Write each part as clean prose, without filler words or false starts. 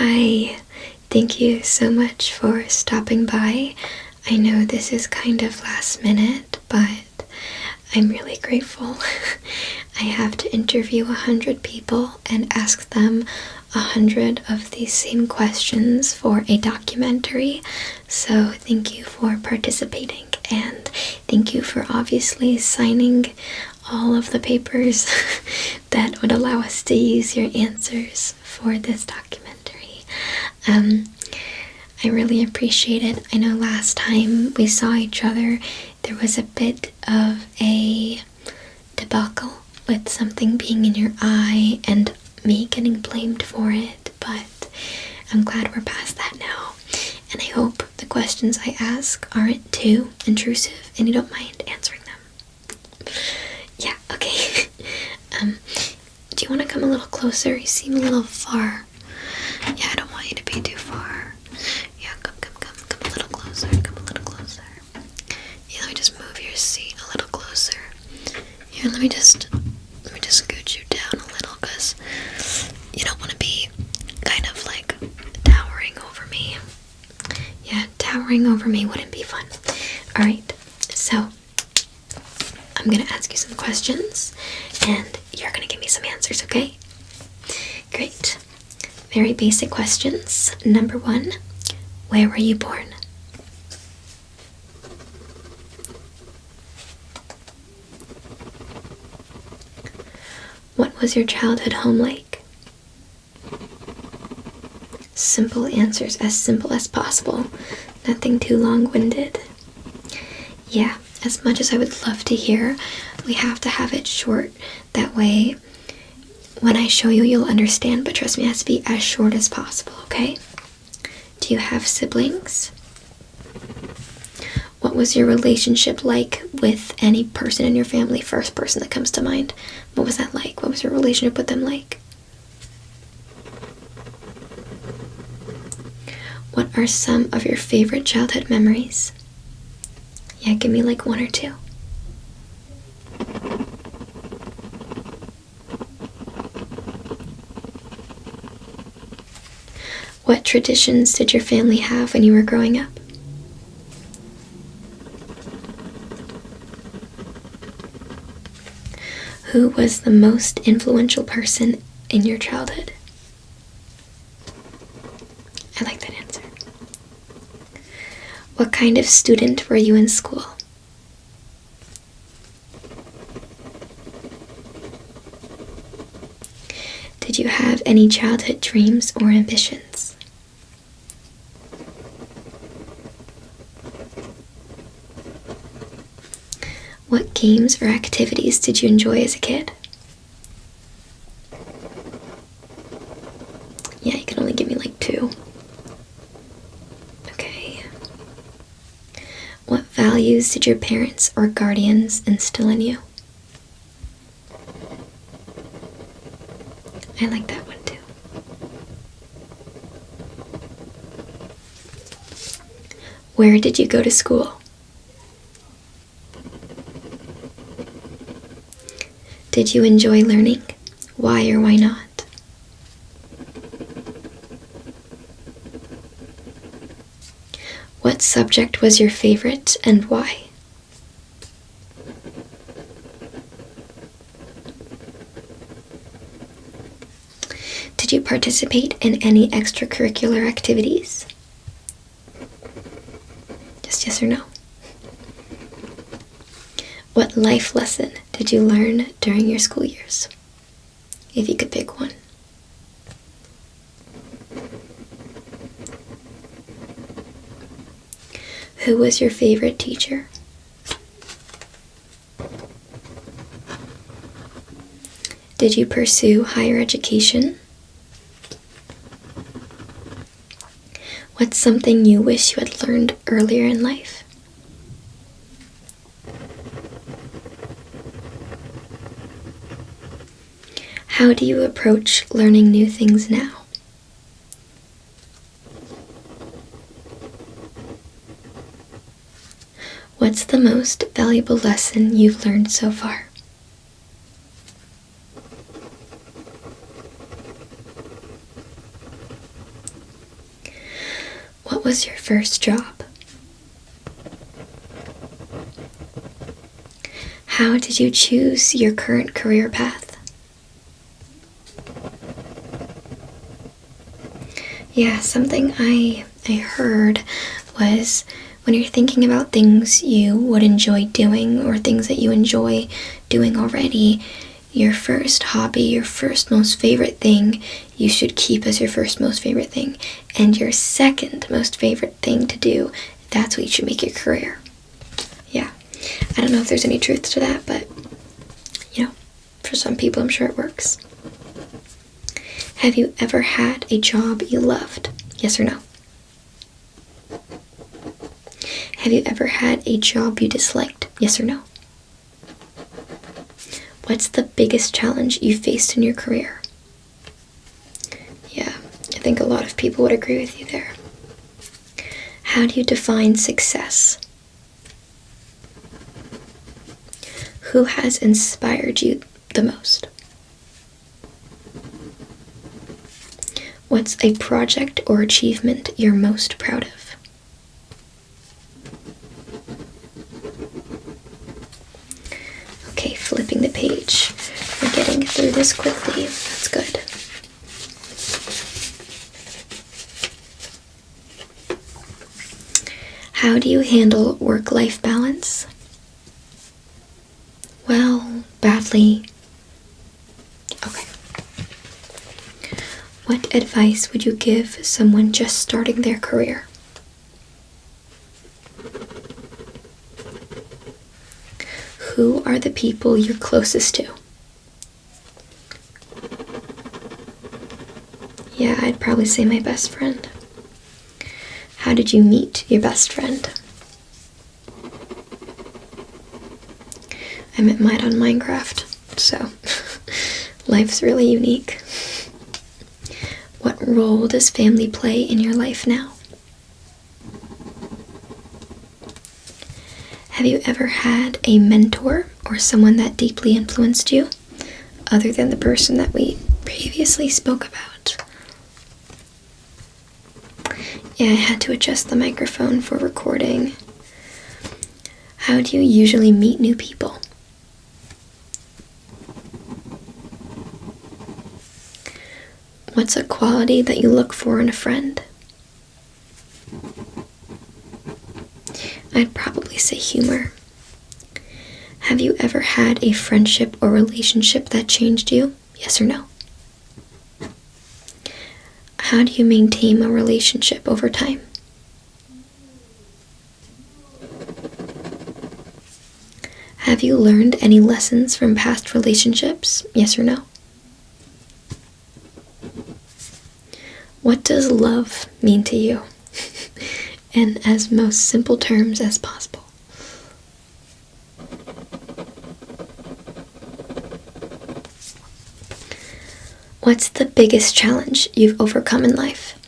Hi, thank you so much for stopping by. I know this is kind of last minute, but I'm really grateful. I have to interview 100 people and ask them 100 of these same questions for a documentary. So thank you for participating, and thank you for obviously signing all of the papers that would allow us to use your answers for this documentary. I really appreciate it. I know last time we saw each other, there was a bit of a debacle with something being in your eye and me getting blamed for it, but I'm glad we're past that now. And I hope the questions I ask aren't too intrusive and you don't mind answering them. Yeah, okay. Do you want to come a little closer? You seem a little far. Yeah, I don't want you to be too far. Yeah, come a little closer, come a little closer. Yeah, let me just move your seat a little closer. Here, let me just scoot you down a little, because you don't want to be kind of like towering over me. Yeah, towering over me wouldn't be fun. Alright, so I'm gonna ask you some questions and you're gonna give me some answers, okay? Great. Very basic questions. Number 1, where were you born? What was your childhood home like? Simple answers, as simple as possible. Nothing too long-winded. Yeah, as much as I would love to hear, we have to have it short. That way, when I show you, you'll understand, but trust me, it has to be as short as possible, okay? Do you have siblings? What was your relationship like with any person in your family? First person that comes to mind. What was that like? What was your relationship with them like? What are some of your favorite childhood memories? Yeah, give me like 1 or 2. What traditions did your family have when you were growing up? Who was the most influential person in your childhood? I like that answer. What kind of student were you in school? Did you have any childhood dreams or ambitions? What games or activities did you enjoy as a kid? Yeah, you can only give me like 2. Okay. What values did your parents or guardians instill in you? I like that one too. Where did you go to school? Did you enjoy learning? Why or why not? What subject was your favorite and why? Did you participate in any extracurricular activities? Just yes or no. What life lesson did you learn during your school years? If you could pick one. Who was your favorite teacher? Did you pursue higher education? What's something you wish you had learned earlier in life? How do you approach learning new things now? What's the most valuable lesson you've learned so far? What was your first job? How did you choose your current career path? Yeah, something I heard was when you're thinking about things you would enjoy doing or things that you enjoy doing already, your first hobby, your first most favorite thing, you should keep as your first most favorite thing. And your second most favorite thing to do, that's what you should make your career. Yeah. I don't know if there's any truth to that, but, for some people I'm sure it works. Have you ever had a job you loved? Yes or no? Have you ever had a job you disliked? Yes or no? What's the biggest challenge you faced in your career? Yeah, I think a lot of people would agree with you there. How do you define success? Who has inspired you the most? What's a project or achievement you're most proud of? Okay, flipping the page. We're getting through this quickly. That's good. How do you handle work-life balance? Well, badly. Okay. What advice would you give someone just starting their career? Who are the people you're closest to? Yeah, I'd probably say my best friend. How did you meet your best friend? I met mine on Minecraft, so life's really unique. What role does family play in your life now? Have you ever had a mentor or someone that deeply influenced you, other than the person that we previously spoke about? Yeah, I had to adjust the microphone for recording. How do you usually meet new people? What's a quality that you look for in a friend? I'd probably say humor. Have you ever had a friendship or relationship that changed you? Yes or no? How do you maintain a relationship over time? Have you learned any lessons from past relationships? Yes or no? What does love mean to you? In as most simple terms as possible. What's the biggest challenge you've overcome in life?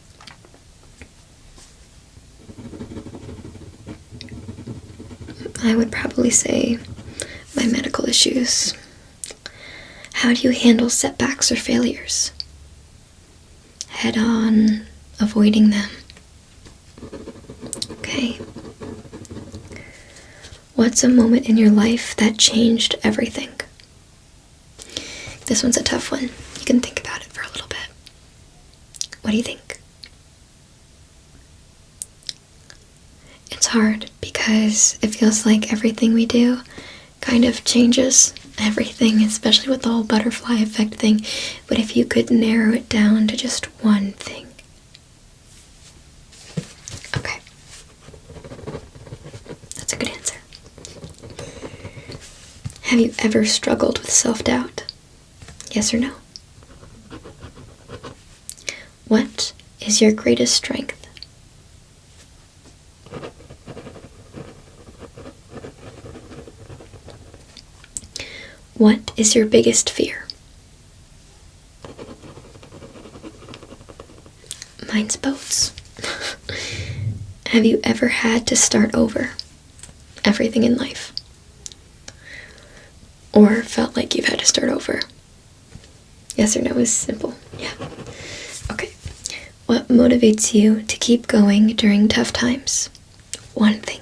I would probably say my medical issues. How do you handle setbacks or failures? Head on, avoiding them. Okay. What's a moment in your life that changed everything? This one's a tough one. You can think about it for a little bit. What do you think? It's hard because it feels like everything we do kind of changes everything, especially with the whole butterfly effect thing. But if you could narrow it down to just one thing. Okay. That's a good answer. Have you ever struggled with self-doubt? Yes or no? What is your greatest strength? What is your biggest fear? Mine's boats. Have you ever had to start over everything in life? Or felt like you've had to start over? Yes or no is simple. Yeah. Okay. What What motivates you to keep going during tough times? One thing.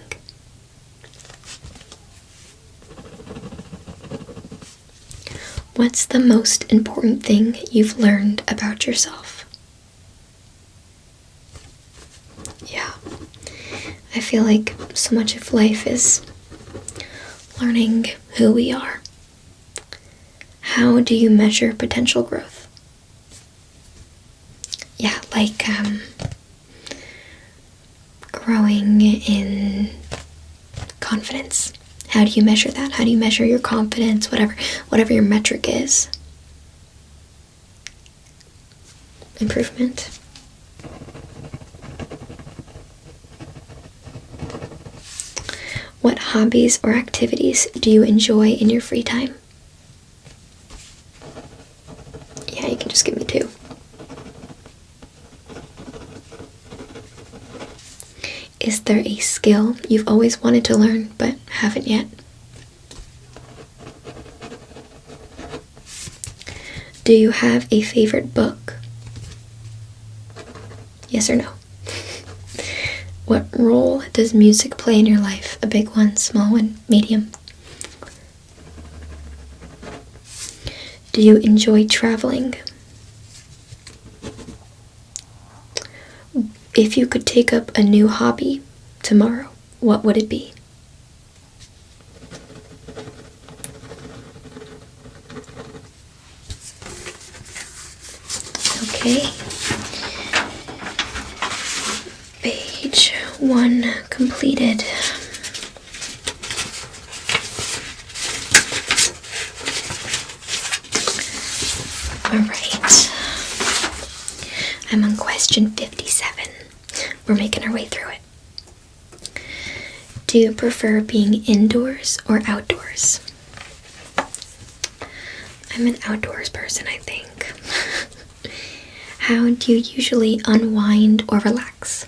What's the most important thing you've learned about yourself? Yeah, I feel like so much of life is learning who we are. How do you measure potential growth? Yeah, like growing in confidence. How do you measure that? How do you measure your confidence, whatever your metric is? Improvement. What hobbies or activities do you enjoy in your free time? Yeah, you can just give me 2. Is there a skill you've always wanted to learn but haven't yet? Do you have a favorite book? Yes or no? What role does music play in your life? A big one, small one, medium? Do you enjoy traveling? If you could take up a new hobby tomorrow, what would it be? Okay. Page 1 completed. Alright. I'm on question 57. We're making our way through it. Do you prefer being indoors or outdoors? I'm an outdoors person, I think. How do you usually unwind or relax?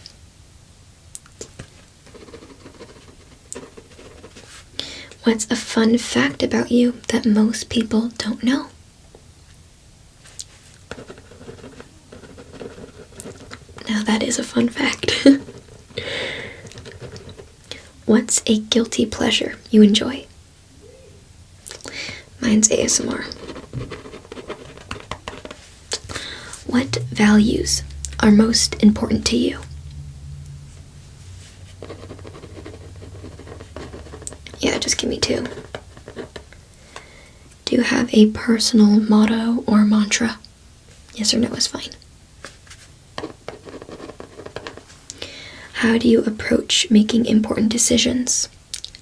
What's a fun fact about you that most people don't know? Now that is a fun fact. What's a guilty pleasure you enjoy? Mine's ASMR. What values are most important to you? Yeah, just give me 2. Do you have a personal motto or mantra? Yes or no is fine. How do you approach making important decisions?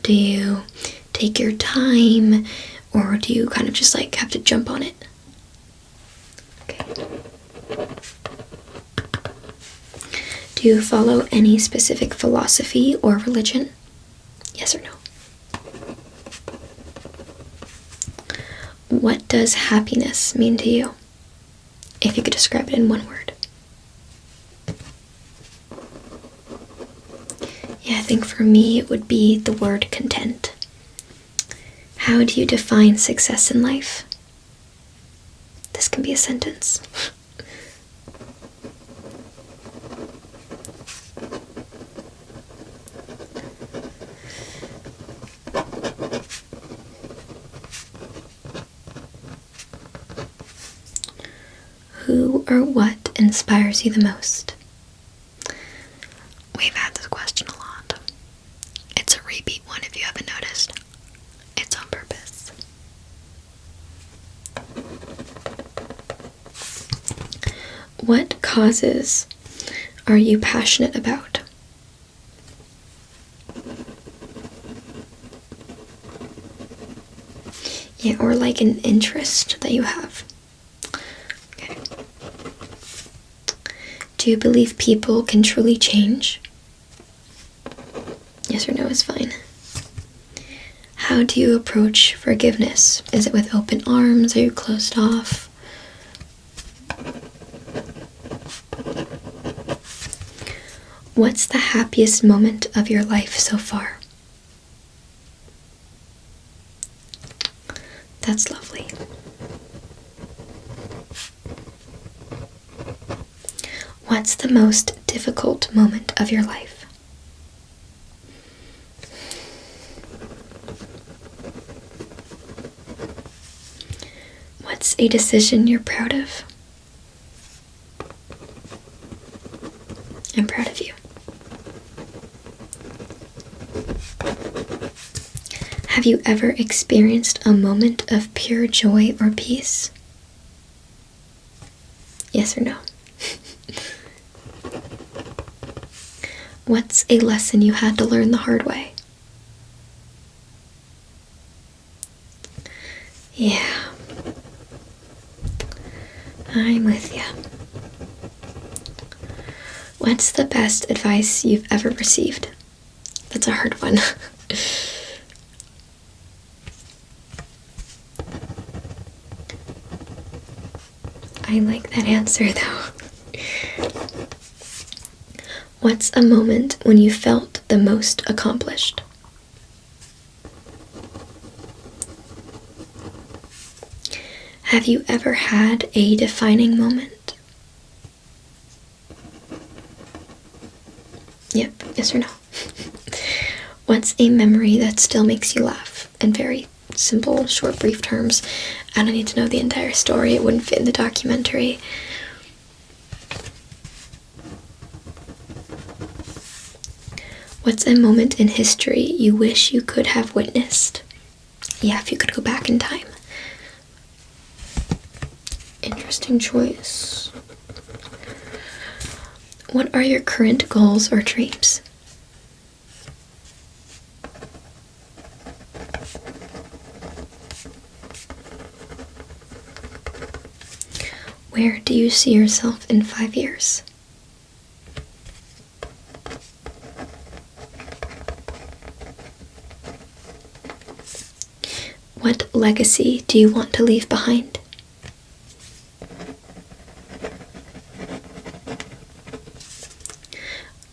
Do you take your time, or do you kind of just like have to jump on it? Okay. Do you follow any specific philosophy or religion? Yes or no? What does happiness mean to you? If you could describe it in one word. Yeah, I think for me it would be the word content. How do you define success in life? This can be a sentence. Who or what inspires you the most? We've had this question a lot. It's a repeat one if you haven't noticed. It's on purpose. What causes are you passionate about? Yeah, or like an interest that you have. Okay. Do you believe people can truly change? Yes or no is fine. How do you approach forgiveness? Is it with open arms? Are you closed off? What's the happiest moment of your life so far? That's lovely. What's the most difficult moment of your life? What's a decision you're proud of? I'm proud of you. Have you ever experienced a moment of pure joy or peace? Yes or no? What's a lesson you had to learn the hard way? Yeah. I'm with you. What's the best advice you've ever received? That's a hard one. I like that answer though. What's a moment when you felt the most accomplished? Have you ever had a defining moment? Yep, yes or no? What's a memory that still makes you laugh? In very simple, short, brief terms. I don't need to know the entire story. It wouldn't fit in the documentary. What's a moment in history you wish you could have witnessed? Yeah, if you could go back in time. Interesting choice. What are your current goals or dreams? Where do you see yourself in 5 years? What legacy do you want to leave behind?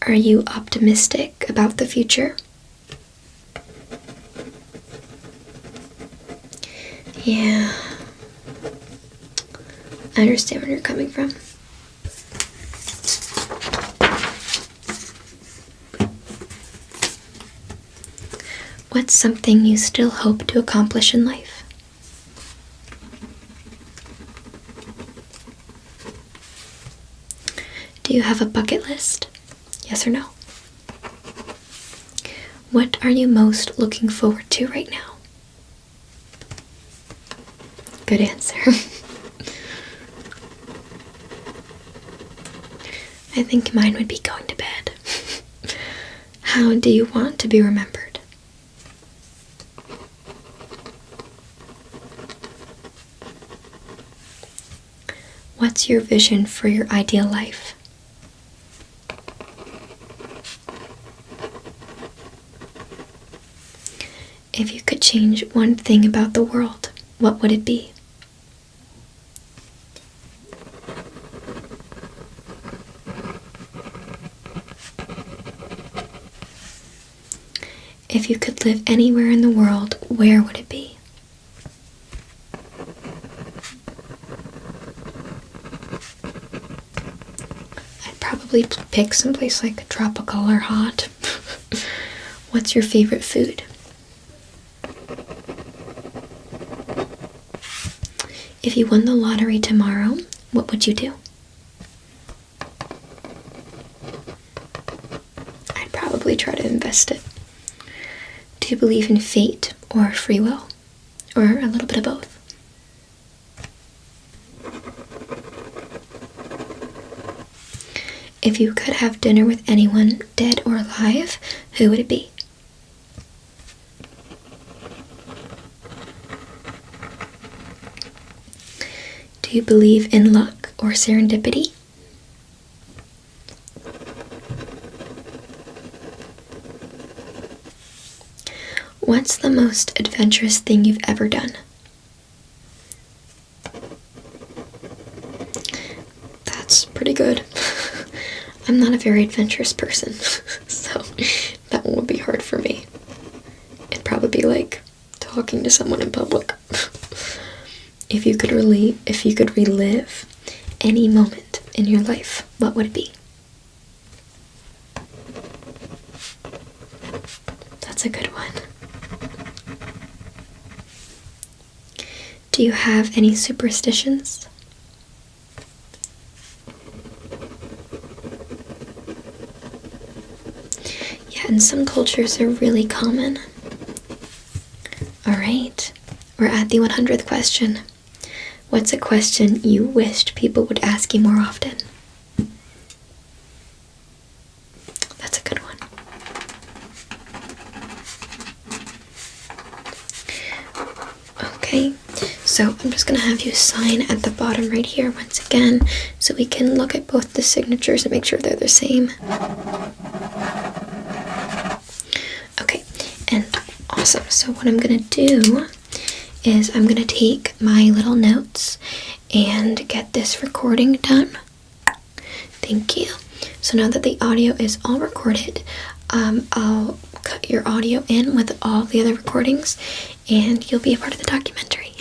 Are you optimistic about the future? Yeah. I understand where you're coming from. What's something you still hope to accomplish in life? Do you have a bucket list? Yes or no? What are you most looking forward to right now? Good answer. I think mine would be going to bed. How do you want to be remembered? What's your vision for your ideal life? If you could change one thing about the world, what would it be? If you could live anywhere in the world, where would it be? I'd probably pick someplace like tropical or hot. What's your favorite food? If you won the lottery tomorrow, what would you do? I'd probably try to invest it. Do you believe in fate or free will? Or a little bit of both? If you could have dinner with anyone, dead or alive, who would it be? Do you believe in luck or serendipity? What's the most adventurous thing you've ever done? That's pretty good. I'm not a very adventurous person, so that one would be hard for me. It'd probably be like talking to someone in public. If you could relive any moment in your life, what would it be? That's a good one. Do you have any superstitions? Yeah, in some cultures they're really common. Alright, we're at the 100th question. What's a question you wished people would ask you more often? That's a good one. Okay, so I'm just going to have you sign at the bottom right here once again so we can look at both the signatures and make sure they're the same. Okay, and awesome. So what I'm going to do is I'm going to take my little notes and get this recording done. Thank you. So now that the audio is all recorded, I'll cut your audio in with all the other recordings and you'll be a part of the documentary.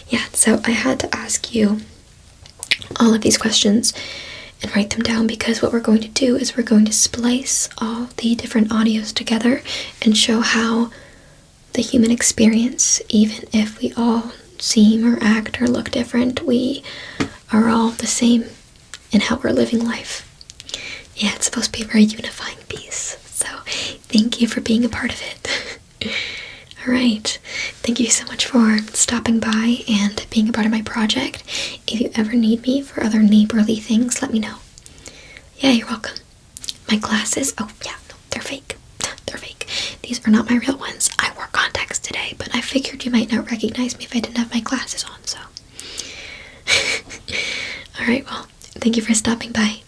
Yeah, so I had to ask you all of these questions and write them down because what we're going to do is we're going to splice all the different audios together and show how the human experience, even if we all seem or act or look different, we are all the same in how we're living life. Yeah, it's supposed to be a very unifying piece. So thank you for being a part of it. Alright, thank you so much for stopping by and being a part of my project. If you ever need me for other neighborly things, let me know. Yeah, you're welcome. My glasses, oh yeah, no, they're fake. They're fake. These are not my real ones. I wore contacts today, but I figured you might not recognize me if I didn't have my glasses on, so. Alright, well, thank you for stopping by.